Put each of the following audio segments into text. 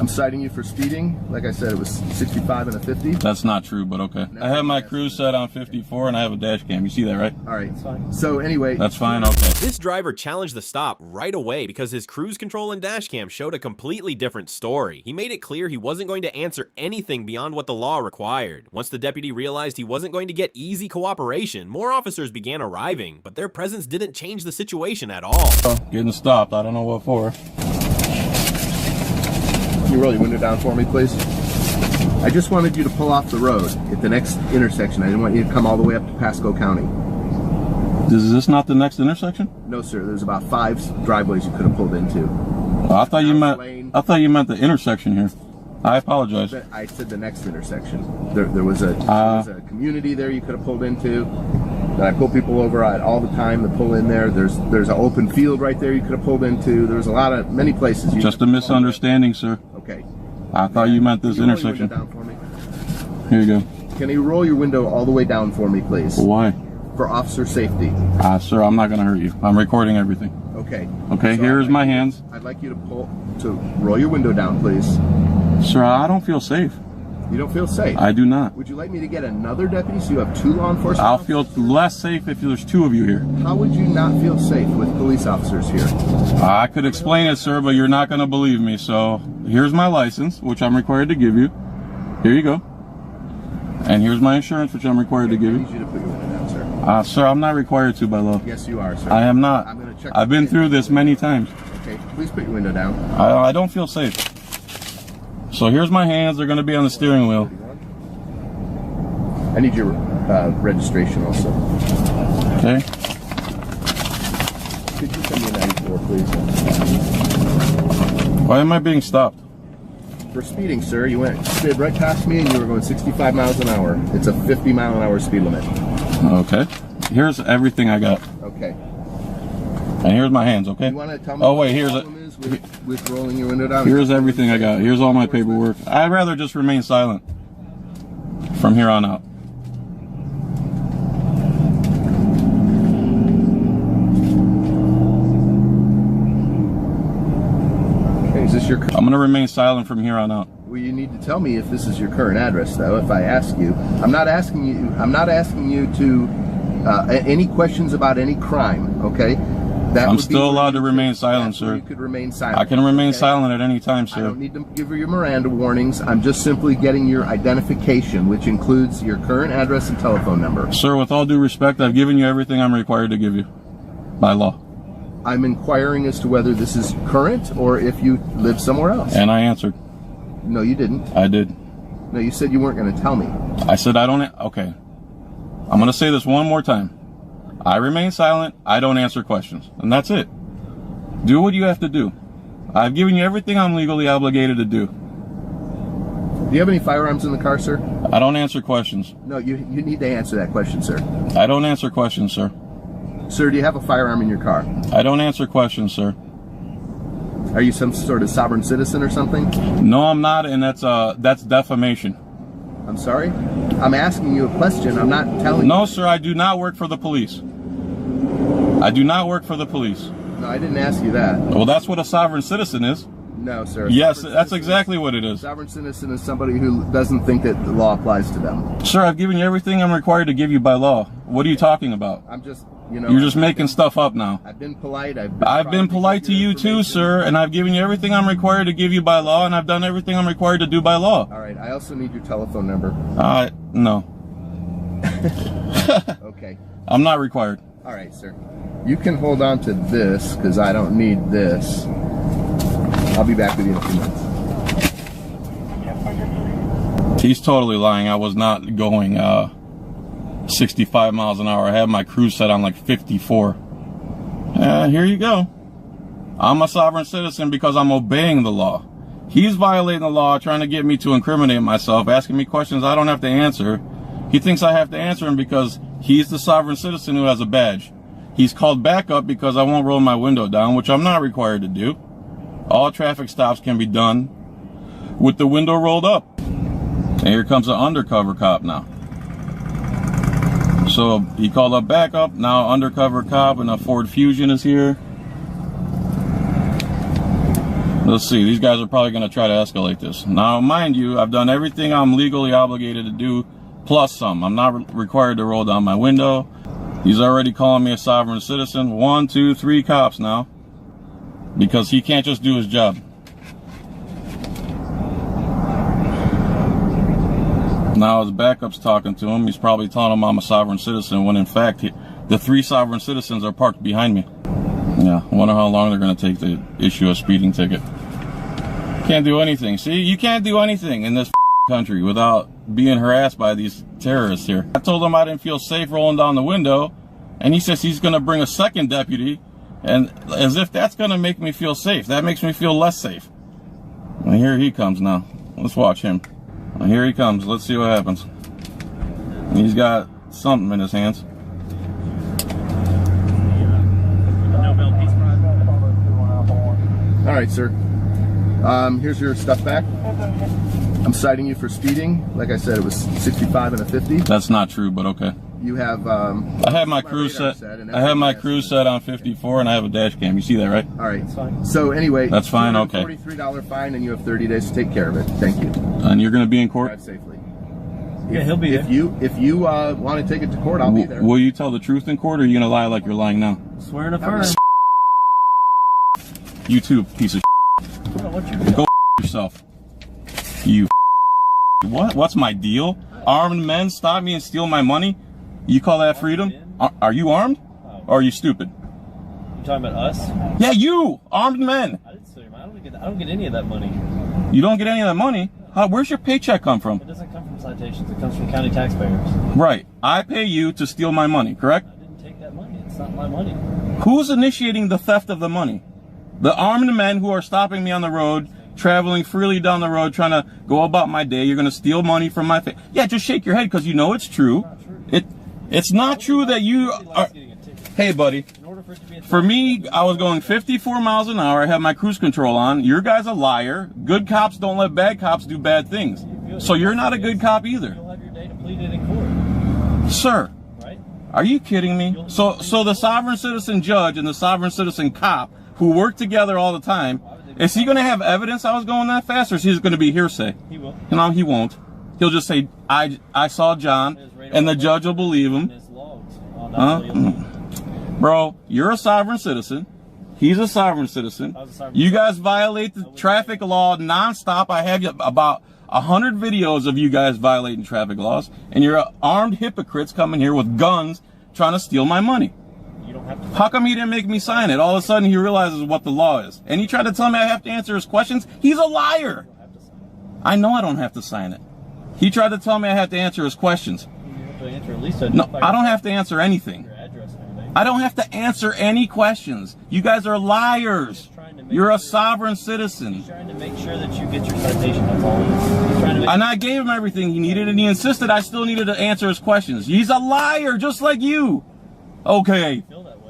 I'm citing you for speeding. Like I said, it was 65 and a 50. That's not true, but okay. I have my cruise set on 54 and I have a dash cam. You see that, right? All right. That's fine. So anyway. That's fine, okay. This driver challenged the stop right away because his cruise control and dash cam showed a completely different story. He made it clear he wasn't going to answer anything beyond what the law required. Once the deputy realized he wasn't going to get easy cooperation, more officers began arriving, but their presence didn't change the situation at all. Getting stopped, I don't know what for. Can you roll your window down for me, please? I just wanted you to pull off the road at the next intersection. I didn't want you to come all the way up to Pasco County. Is this not the next intersection? No, sir. There's about 5 driveways you could have pulled into. I thought you meant the intersection here. I apologize. I said the next intersection. There was a community there you could have pulled into. That I pull people over at all the time to pull in there. There's an open field right there you could have pulled into. There's many places. Just a misunderstanding, sir. Okay. I thought you meant this intersection. Down for me? Here you go. Can you roll your window all the way down for me, please? Why? For officer safety. Sir, I'm not going to hurt you. I'm recording everything. Okay. Okay, so here's my hands. I'd like you to roll your window down, please. Sir, I don't feel safe. You don't feel safe? I do not. Would you like me to get another deputy so you have 2 law enforcement I'll officers? feel less safe if there's 2 of you here. How would you not feel safe with police officers here? I could explain it, sir, but you're not going to believe me. So here's my license, which I'm required to give you. Here you go. And here's my insurance, which I'm required to give you. I need you to put your window down, sir. Sir, I'm not required to by law. Yes, you are, sir. I am not. I'm going to check. I've been through this many times. Okay, please put your window down. I don't feel safe. So here's my hands. They're going to be on the steering wheel. I need your registration also. Okay. Could you send me a 94, please? Why am I being stopped? For speeding, sir. You sped right past me and you were going 65 miles an hour. It's a 50-mile-an-hour speed limit. Okay. Here's everything I got. Okay. And here's my hands, okay? You want to tell me wait, here's it. With rolling your window down? Here's everything I got. Here's all my paperwork. I'd rather just remain silent from here on out. Is this your? I'm going to remain silent from here on out. Well, you need to tell me if this is your current address, though. If I ask you, I'm not asking you to any questions about any crime. Okay. I'm still allowed to remain silent, sir. You could remain silent. I can remain silent at any time, sir. I don't need to give you your Miranda warnings. I'm just simply getting your identification, which includes your current address and telephone number. Sir, with all due respect, I've given you everything I'm required to give you by law. I'm inquiring as to whether this is current or if you live somewhere else. And I answered. No, you didn't. I did. No, you said you weren't going to tell me. I said I don't. Okay. I'm going to say this one more time. I remain silent. I don't answer questions. And that's it. Do what you have to do. I've given you everything I'm legally obligated to do. Do you have any firearms in the car, sir? I don't answer questions. No, you need to answer that question, sir. I don't answer questions, sir. Sir, do you have a firearm in your car? I don't answer questions, sir. Are you some sort of sovereign citizen or something? No, I'm not, and that's defamation. I'm sorry? I'm asking you a question. I'm not telling you. No, sir, I do not work for the police. I do not work for the police. No, I didn't ask you that. Well, that's what a sovereign citizen is. No, sir. Yes, that's exactly what it is. Sovereign citizen is somebody who doesn't think that the law applies to them. Sir, I've given you everything I'm required to give you by law. What are you talking about? I'm just, You're just making stuff up now. I've been polite. I've been polite to you too, sir, and I've given you everything I'm required to give you by law, and I've done everything I'm required to do by law. All right. I also need your telephone number. No. Okay. I'm not required. All right, sir. You can hold on to this because I don't need this. I'll be back with you in a few minutes. He's totally lying. I was not going 65 miles an hour. I had my cruise set on like 54. Here you go. I'm a sovereign citizen because I'm obeying the law. He's violating the law, trying to get me to incriminate myself, asking me questions I don't have to answer. He thinks I have to answer him because he's the sovereign citizen who has a badge. He's called backup because I won't roll my window down, which I'm not required to do. All traffic stops can be done with the window rolled up. And here comes an undercover cop now. So he called up backup, now undercover cop, and a Ford Fusion is here. Let's see. These guys are probably going to try to escalate this. Now, mind you, I've done everything I'm legally obligated to do, plus some. I'm not required to roll down my window. He's already calling me a sovereign citizen. 1, 2, 3 cops now. Because he can't just do his job. Now his backup's talking to him. He's probably telling him I'm a sovereign citizen when in fact the 3 sovereign citizens are parked behind me. Yeah, I wonder how long they're going to take to issue a speeding ticket. Can't do anything. See, you can't do anything in this country without being harassed by these terrorists here. I told him I didn't feel safe rolling down the window, and he says he's going to bring a second deputy, and as if that's going to make me feel safe. That makes me feel less safe. And here he comes now. Let's watch him. Here he comes. Let's see what happens. He's got something in his hands. All right, sir. Here's your stuff back. I'm citing you for speeding. Like I said, it was 65 and a 50. That's not true, but okay. You have. I have my cruise set. I have my cruise set on 54, and I have a dash cam. You see that, right? All right. That's fine. So anyway, that's fine. Okay. $43 fine, and you have 30 days to take care of it. Thank you. And you're going to be in court. Drive safely. Yeah, he'll be there. If you want to take it to court, I'll be there. Will you tell the truth in court, or are you going to lie like you're lying now? Swearing a firm. You too, piece of Go yourself. You what? What's my deal? Armed men stop me and steal my money? You call that freedom? Are you armed? Or are you stupid? You talking about us? Yeah, you! Armed men! I didn't steal your money. I don't get any of that money. You don't get any of that money? Where's your paycheck come from? It doesn't come from citations. It comes from county taxpayers. Right. I pay you to steal my money, correct? I didn't take that money. It's not my money. Who's initiating the theft of the money? The armed men who are stopping me on the road, traveling freely down the road, trying to go about my day. You're going to steal money from my face. Yeah, just shake your head because you know it's true. It's not true that you are... Hey, buddy. For me, I was going 54 miles an hour. I have my cruise control on. Your guy's a liar. Good cops don't let bad cops do bad things. So you're not a good cop either. You'll have your day depleted in court. Sir, are you kidding me? So the sovereign citizen judge and the sovereign citizen cop who work together all the time, is he going to have evidence I was going that fast, or is he just going to be hearsay? He will. No, he won't. He'll just say, I saw John, and the judge will believe him. Bro, you're a sovereign citizen. He's a sovereign citizen. You guys violate the traffic law nonstop. I have about 100 videos of you guys violating traffic laws, and you're armed hypocrites coming here with guns trying to steal my money. How come he didn't make me sign it? All of a sudden he realizes what the law is. And he tried to tell me I have to answer his questions. He's a liar. I know I don't have to sign it. He tried to tell me I have to answer his questions. No, I don't have to answer anything. I don't have to answer any questions. You guys are liars. You're a sovereign citizen. He's trying to make sure that you get your citation. That's all it is. And I gave him everything he needed, and he insisted I still needed to answer his questions. He's a liar, just like you. Okay.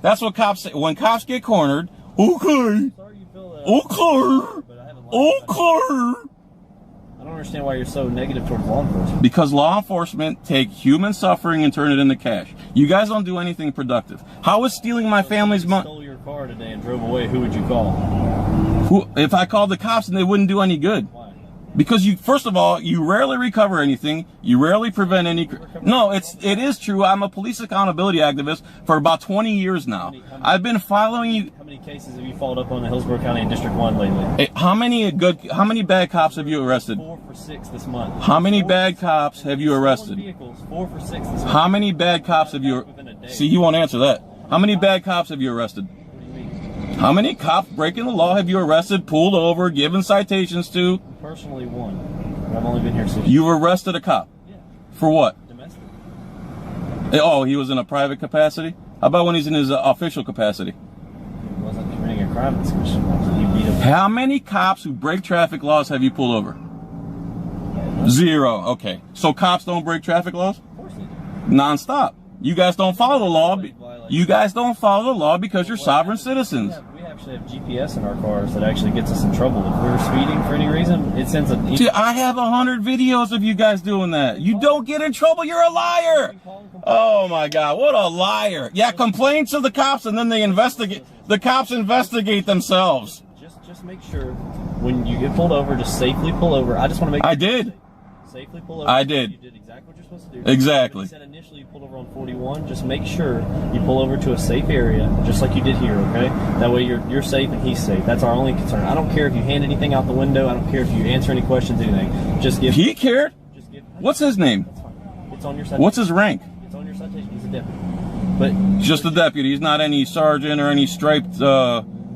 That's what cops say. When cops get cornered, okay. Okay. I don't understand why you're so negative towards law enforcement. Because law enforcement take human suffering and turn it into cash. You guys don't do anything productive. How is stealing my family's money? Stole your car today and drove away. Who would you call? If I called the cops, and they wouldn't do any good. Why? Because first of all, you rarely recover anything. You rarely prevent any. No, it is true. I'm a police accountability activist for about 20 years now. I've been following you. How many cases have you followed up on in Hillsborough County and District 1 lately? How many bad cops have you arrested? 4 for 6 this month. How many bad cops have you arrested? Vehicles, 4 for 6 this month. How many bad cops have you? See, he won't answer that. How many bad cops have you arrested? How many cops breaking the law have you arrested, pulled over, given citations to? Personally, 1. I've only been here 6 years. You arrested a cop? Yeah. For what? Domestic. Oh, he was in a private capacity? How about when he's in his official capacity? He wasn't committing a crime. He beat him. How many cops who break traffic laws have you pulled over? 0. Okay. So cops don't break traffic laws? Of course they do. Non-stop. You guys don't follow the law. You guys don't follow the law because you're sovereign citizens. We actually have GPS in our cars that actually gets us in trouble. If we're speeding for any reason, it sends a... Dude, I have 100 videos of you guys doing that. You don't get in trouble. You're a liar. Oh my God, what a liar. Yeah, complain to the cops and then they investigate. The cops investigate themselves. Just Just make sure when you get pulled over, just safely pull over. I just want to make. I did. Safely pull over. I did. You did exactly what you're supposed to do. Exactly. You said initially you pulled over on 41. Just make sure you pull over to a safe area, just like you did here. Okay. That way you're safe and he's safe. That's our only concern. I don't care if you hand anything out the window. I don't care if you answer any questions, anything. Just give. He cared. Just give. What's his name? That's fine. It's on your citation. What's his rank? It's on your citation. He's a deputy. But Just a deputy. He's not any sergeant or any striped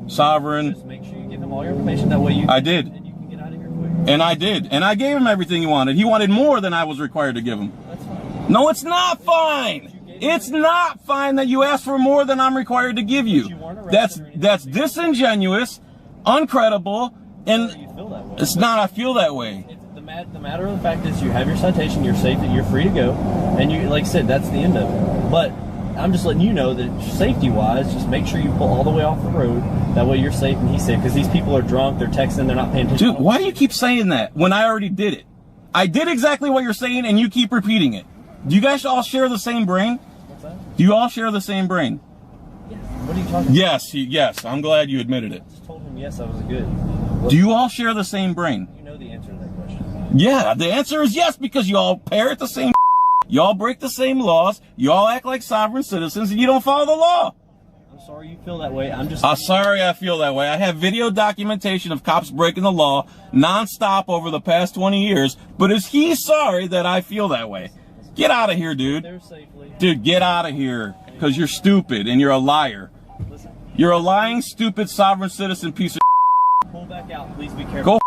sovereign. just make sure you give him all your information. That way you. I did. And you can get out of here quick. And I did. And I gave him everything he wanted. He wanted more than I was required to give him. That's fine. No, it's not fine. It's not fine that you ask for more than I'm required to give you. That's disingenuous, uncredible, and You feel that way. it's not. I feel that way. The matter of the fact is you have your citation, you're safe, and you're free to go, and you, like I said, that's the end of it. But I'm just letting you know that safety-wise, just make sure you pull all the way off the road. That way you're safe and he's safe, because these people are drunk, they're texting, they're not paying attention. Dude, why do you keep saying that when I already did it? I did exactly what you're saying, and you keep repeating it. Do you guys all share the same brain? What's that? Do you all share the same brain? Yes. What are you talking about? Yes, yes. I'm glad you admitted it. I just told him yes, I was good. Do you all share the same brain? You know the answer to that question. Yeah, the answer is yes, because you all parrot the same you all break the same laws, you all act like sovereign citizens, and you don't follow the law. I'm sorry you feel that way. I'm just... I'm sorry I feel that way. I have video documentation of cops breaking the law nonstop over the past 20 years, but is he sorry that I feel that way? Get out of here, dude. There safely. Dude, get out of here, because you're stupid and you're a liar. Listen, You're a lying, stupid, sovereign citizen piece of pull back out. Please be careful. Go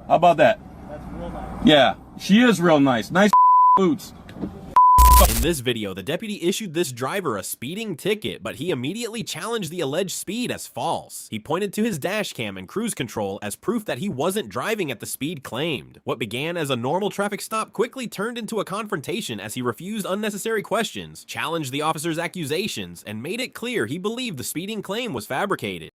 How about that? That's real nice. Yeah, she is real nice. Nice boots. In this video, the deputy issued this driver a speeding ticket, but he immediately challenged the alleged speed as false. He pointed to his dash cam and cruise control as proof that he wasn't driving at the speed claimed. What began as a normal traffic stop quickly turned into a confrontation as he refused unnecessary questions, challenged the officer's accusations, and made it clear he believed the speeding claim was fabricated.